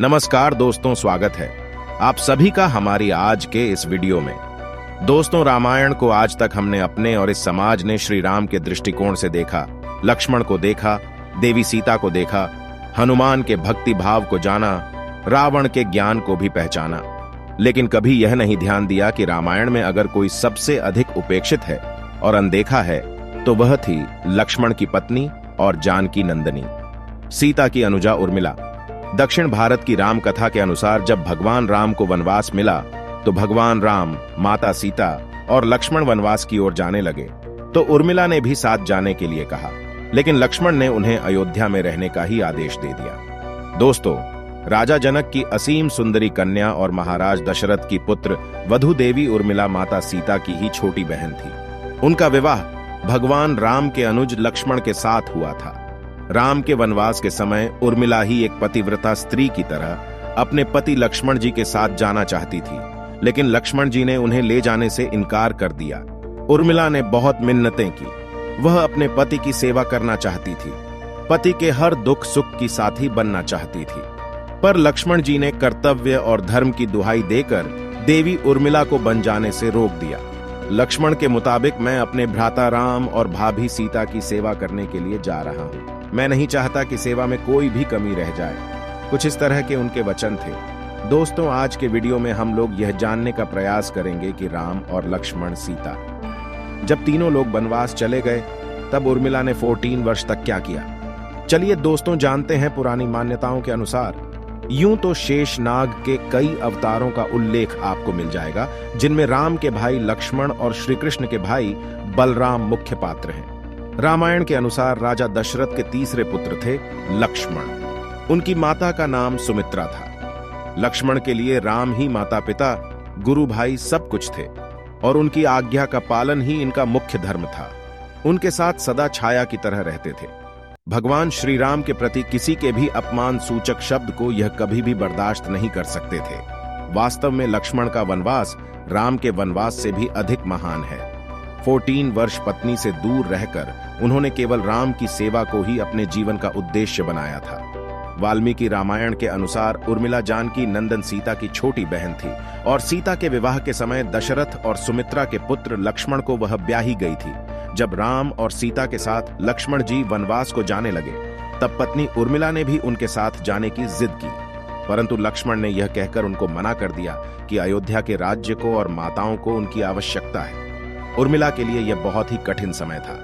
नमस्कार दोस्तों, स्वागत है आप सभी का हमारी आज के इस वीडियो में। दोस्तों, रामायण को आज तक हमने अपने और इस समाज ने श्री राम के दृष्टिकोण से देखा, लक्ष्मण को देखा, देवी सीता को देखा, हनुमान के भक्ति भाव को जाना, रावण के ज्ञान को भी पहचाना। लेकिन कभी यह नहीं ध्यान दिया कि रामायण में अगर कोई सबसे अधिक उपेक्षित है और अनदेखा है तो वह थी लक्ष्मण की पत्नी और जानकी नंदनी, सीता की अनुजा उर्मिला। दक्षिण भारत की राम कथा के अनुसार जब भगवान राम को वनवास मिला तो भगवान राम, माता सीता और लक्ष्मण वनवास की ओर जाने लगे तो उर्मिला ने भी साथ जाने के लिए कहा, लेकिन लक्ष्मण ने उन्हें अयोध्या में रहने का ही आदेश दे दिया। दोस्तों, राजा जनक की असीम सुंदरी कन्या और महाराज दशरथ की पुत्र वधु देवी उर्मिला माता सीता की ही छोटी बहन थी। उनका विवाह भगवान राम के अनुज लक्ष्मण के साथ हुआ था। राम के वनवास के समय उर्मिला ही एक पतिव्रता स्त्री की तरह अपने पति लक्ष्मण जी के साथ जाना चाहती थी, लेकिन लक्ष्मण जी ने उन्हें ले जाने से इनकार कर दिया। उर्मिला ने बहुत मिन्नतें की, वह अपने पति की सेवा करना चाहती थी, पति के हर दुख सुख की साथी बनना चाहती थी, पर लक्ष्मण जी ने कर्तव्य और धर्म की दुहाई देकर देवी उर्मिला को बन जाने से रोक दिया। लक्ष्मण के मुताबिक मैं अपने भ्राता राम और भाभी सीता की सेवा करने के लिए जा रहा हूँ, मैं नहीं चाहता कि सेवा में कोई भी कमी रह जाए। कुछ इस तरह के उनके वचन थे। दोस्तों, आज के वीडियो में हम लोग यह जानने का प्रयास करेंगे कि राम और लक्ष्मण सीता जब तीनों लोग वनवास चले गए तब उर्मिला ने 14 वर्ष तक क्या किया। चलिए दोस्तों, जानते हैं। पुरानी मान्यताओं के अनुसार यूं तो शेषनाग के कई अवतारों का उल्लेख आपको मिल जाएगा, जिनमें राम के भाई लक्ष्मण और श्री कृष्ण के भाई बलराम मुख्य पात्र हैं। रामायण के अनुसार राजा दशरथ के तीसरे पुत्र थे लक्ष्मण। उनकी माता का नाम सुमित्रा था। लक्ष्मण के लिए राम ही माता पिता, गुरु भाई सब कुछ थे और उनकी आज्ञा का पालन ही इनका मुख्य धर्म था। उनके साथ सदा छाया की तरह रहते थे। भगवान श्री राम के प्रति किसी के भी अपमान सूचक शब्द को यह कभी भी बर्दाश्त नहीं कर सकते थे। वास्तव में लक्ष्मण का वनवास राम के वनवास से भी अधिक महान है। 14 वर्ष पत्नी से दूर रहकर उन्होंने केवल राम की सेवा को ही अपने जीवन का उद्देश्य बनाया था। वाल्मीकि रामायण के अनुसार उर्मिला जानकी नंदन सीता की छोटी बहन थी और सीता के विवाह के समय दशरथ और सुमित्रा के पुत्र लक्ष्मण को वह ब्याही गई थी। जब राम और सीता के साथ लक्ष्मण जी वनवास को जाने लगे तब पत्नी उर्मिला ने भी उनके साथ जाने की जिद की, परंतु लक्ष्मण ने यह कहकर उनको मना कर दिया कि अयोध्या के राज्य को और माताओं को उनकी आवश्यकता है। उर्मिला के लिए यह बहुत ही कठिन समय था।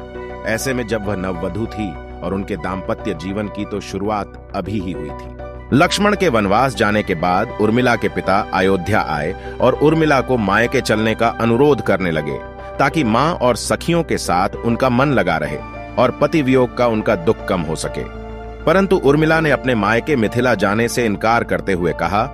ऐसे में जब वह नववधू थी और उनके दाम्पत्य जीवन की तो शुरुआत अभी ही हुई थी। लक्ष्मण के वनवास जाने के बाद उर्मिला के पिता अयोध्या आए और उर्मिला को मायके चलने का अनुरोध करने लगे ताकि मां और सखियों के साथ उनका मन लगा रहे और पति वियोग का उनका दुख कम हो सके। परंतु उर्मिला ने अपने मायके मिथिला जाने से इनकार करते हुए कहा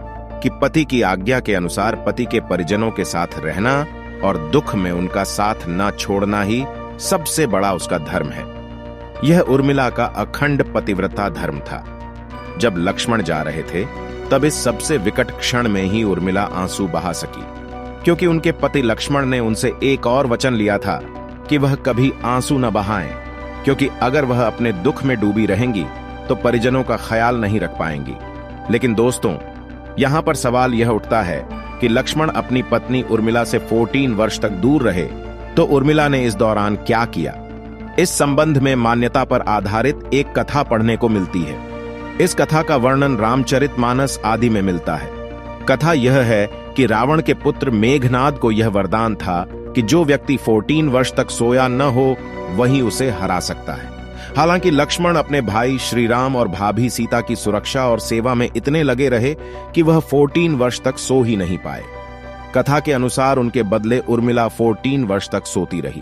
कि पति की आज्ञा के अनुसार पति के परिजनों के साथ रहना और दुख में उनका साथ न छोड़ना ही सबसे बड़ा उसका धर्म है। यह उर्मिला का अखंड पतिव्रता धर्म था। जब लक्ष्मण जा रहे थे तब इस सबसे विकट क्षण में ही उर्मिला आंसू बहा सकी, क्योंकि उनके पति लक्ष्मण ने उनसे एक और वचन लिया था कि वह कभी आंसू न बहाएं, क्योंकि अगर वह अपने दुख में डूबी रहेंगी तो परिजनों का ख्याल नहीं रख पाएंगी। लेकिन दोस्तों, यहां पर सवाल यह उठता है कि लक्ष्मण अपनी पत्नी उर्मिला से 14 वर्ष तक दूर रहे तो उर्मिला ने इस दौरान क्या किया। इस संबंध में मान्यता पर आधारित एक कथा पढ़ने को मिलती है। इस कथा का वर्णन रामचरितमानस आदि में मिलता है। कथा यह है कि रावण के पुत्र मेघनाद को यह वरदान था कि जो व्यक्ति 14 वर्ष तक सोया न हो वही उसे हरा सकता है। हालांकि लक्ष्मण अपने भाई श्री राम और भाभी सीता की सुरक्षा और सेवा में इतने लगे रहे कि वह 14 वर्ष तक सो ही नहीं पाए। कथा के अनुसार उनके बदले उर्मिला 14 वर्ष तक सोती रही।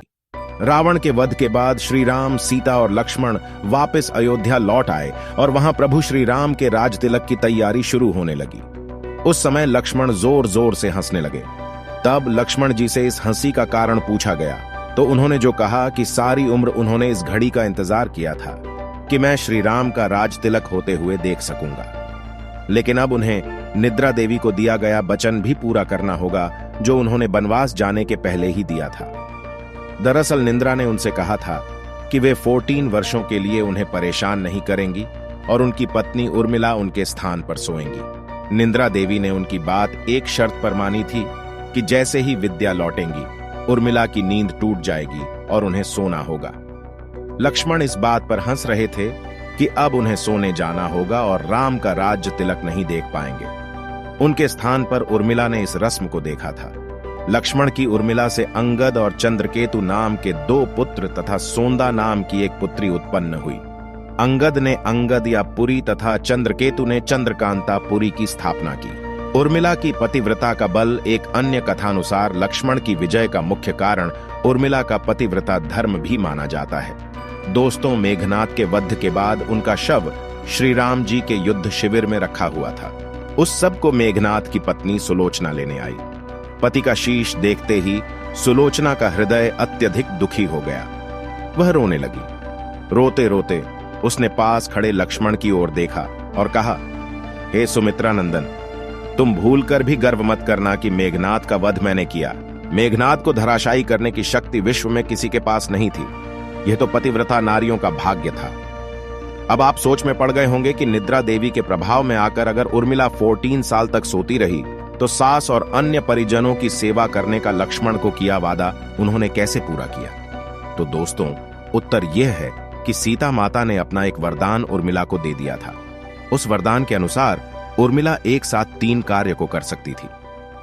रावण के वध के बाद श्री राम, सीता और लक्ष्मण वापस अयोध्या लौट आए और वहां प्रभु श्री राम के राज तिलक की तैयारी शुरू होने लगी। उस समय लक्ष्मण जोर जोर से हंसने लगे। तब लक्ष्मण जी से इस हंसी का कारण पूछा गया तो उन्होंने जो कहा कि सारी उम्र उन्होंने इस घड़ी का इंतजार किया था कि मैं श्री राम का राज तिलक होते हुए देख सकूंगा। लेकिन अब उन्हें निद्रा देवी को दिया गया वचन भी पूरा करना होगा जो उन्होंने वनवास जाने के पहले ही दिया था। दरअसल निद्रा ने उनसे कहा था कि वे 14 वर्षों के लिए उन्हें परेशान नहीं करेंगी और उनकी पत्नी उर्मिला उनके स्थान पर सोएंगी। निंद्रा देवी ने उनकी बात एक शर्त पर मानी थी कि जैसे ही विद्या लौटेंगी उर्मिला की नींद टूट जाएगी और उन्हें सोना होगा। लक्ष्मण इस बात पर हंस रहे थे कि अब उन्हें सोने जाना होगा और राम का राज्य तिलक नहीं देख पाएंगे। उनके स्थान पर उर्मिला ने इस रस्म को देखा था। लक्ष्मण की उर्मिला से अंगद और चंद्रकेतु नाम के 2 पुत्र तथा सोंदा नाम की एक पुत्री उत्पन्न हुई। अंगद ने अंगद या पुरी तथा चंद्रकेतु ने चंद्रकांता पुरी की स्थापना की। उर्मिला की पतिव्रता का बल एक अन्य कथानुसार लक्ष्मण की विजय का मुख्य कारण उर्मिला का पतिव्रता धर्म भी माना जाता है। दोस्तों, मेघनाद के वध के बाद उनका शव श्री राम जी के युद्ध शिविर में रखा हुआ था। उस सब को मेघनाद की पत्नी सुलोचना लेने आई। पति का शीश देखते ही सुलोचना का हृदय अत्यधिक दुखी हो गया। वह रोने लगी। रोते रोते उसने पास खड़े लक्ष्मण की ओर देखा और कहा, हे सुमित्रा नंदन, तुम भूलकर भी गर्व मत करना कि मेघनाद का वध मैंने किया। मेघनाद को धराशायी करने की शक्ति विश्व में किसी के पास नहीं थी। यह तो पतिव्रता नारियों का भाग्य था। अब आप सोच में पड़ गए होंगे कि निद्रा देवी के प्रभाव में आकर अगर उर्मिला 14 साल तक सोती रही तो सास और अन्य परिजनों की सेवा करने का लक्ष्मण को किया वादा उन्होंने कैसे पूरा किया। तो दोस्तों, उत्तर यह है कि सीता माता ने अपना एक वरदान उर्मिला को दे दिया था। उस वरदान के अनुसार उर्मिला एक साथ 3 कार्य को कर सकती थी।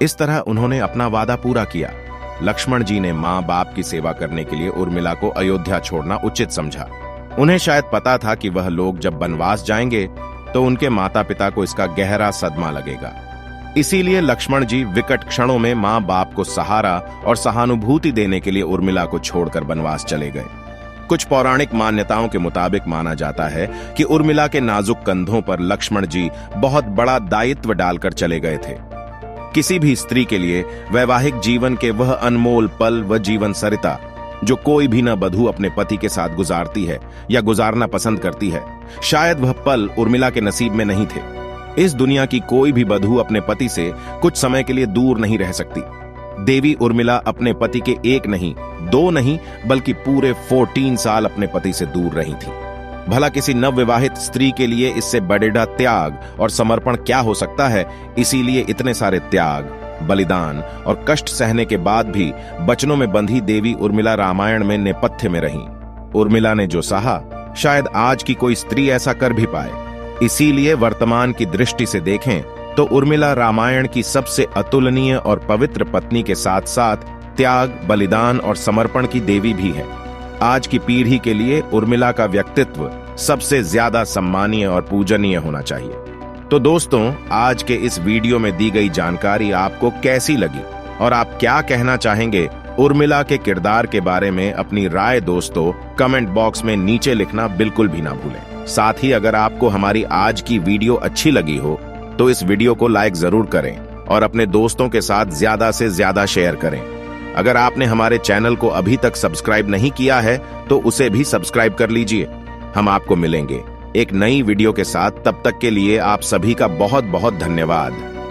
इस तरह उन्होंने अपना वादा पूरा किया। लक्ष्मण जी ने मां बाप की सेवा करने के लिए उर्मिला को अयोध्या छोड़ना उचित समझा। उन्हें शायद पता था कि वह लोग जब वनवास जाएंगे तो उनके माता पिता को इसका गहरा सदमा लगेगा। इसीलिए लक्ष्मण जी विकट क्षणों में मां बाप को सहारा और सहानुभूति देने के लिए उर्मिला को छोड़कर वनवास चले गए। कुछ पौराणिक मान्यताओं के मुताबिक माना जाता है कि उर्मिला के नाजुक कंधों पर लक्ष्मण जी बहुत बड़ा दायित्व डालकर चले गए थे। किसी भी स्त्री के लिए वैवाहिक जीवन के वह अनमोल पल व जीवन सरिता जो कोई भी न बधू अपने पति के साथ गुजारती है या गुजारना पसंद करती है, शायद वह पल उर्मिला के नसीब में नहीं थे। इस दुनिया की कोई भी बधू अपने पति से कुछ समय के लिए दूर नहीं रह सकती। देवी उर्मिला अपने पति के 1 नहीं 2 नहीं बल्कि पूरे 14 साल अपने पति से दूर रही थी। भला किसी नवविवाहित स्त्री के लिए इससे बड़ेड़ा त्याग और समर्पण क्या हो सकता है। इसीलिए इतने सारे त्याग, बलिदान और कष्ट सहने के बाद भी बचनों में बंधी देवी उर्मिला रामायण में नेपथ्य में रहीं। उर्मिला ने जो सहा शायद आज की कोई स्त्री ऐसा कर भी पाए। इसीलिए वर्तमान की दृष्टि से देखें तो उर्मिला रामायण की सबसे अतुलनीय और पवित्र पत्नी के साथ साथ त्याग, बलिदान और समर्पण की देवी भी है। आज की पीढ़ी के लिए उर्मिला का व्यक्तित्व सबसे ज्यादा सम्मानीय और पूजनीय होना चाहिए। तो दोस्तों, आज के इस वीडियो में दी गई जानकारी आपको कैसी लगी और आप क्या कहना चाहेंगे उर्मिला के किरदार के बारे में? अपनी राय दोस्तों कमेंट बॉक्स में नीचे लिखना बिल्कुल भी ना भूलें। साथ ही अगर आपको हमारी आज की वीडियो अच्छी लगी हो तो इस वीडियो को लाइक जरूर करें और अपने दोस्तों के साथ ज्यादा से ज्यादा शेयर करें। अगर आपने हमारे चैनल को अभी तक सब्सक्राइब नहीं किया है तो उसे भी सब्सक्राइब कर लीजिए। हम आपको मिलेंगे एक नई वीडियो के साथ। तब तक के लिए आप सभी का बहुत बहुत धन्यवाद।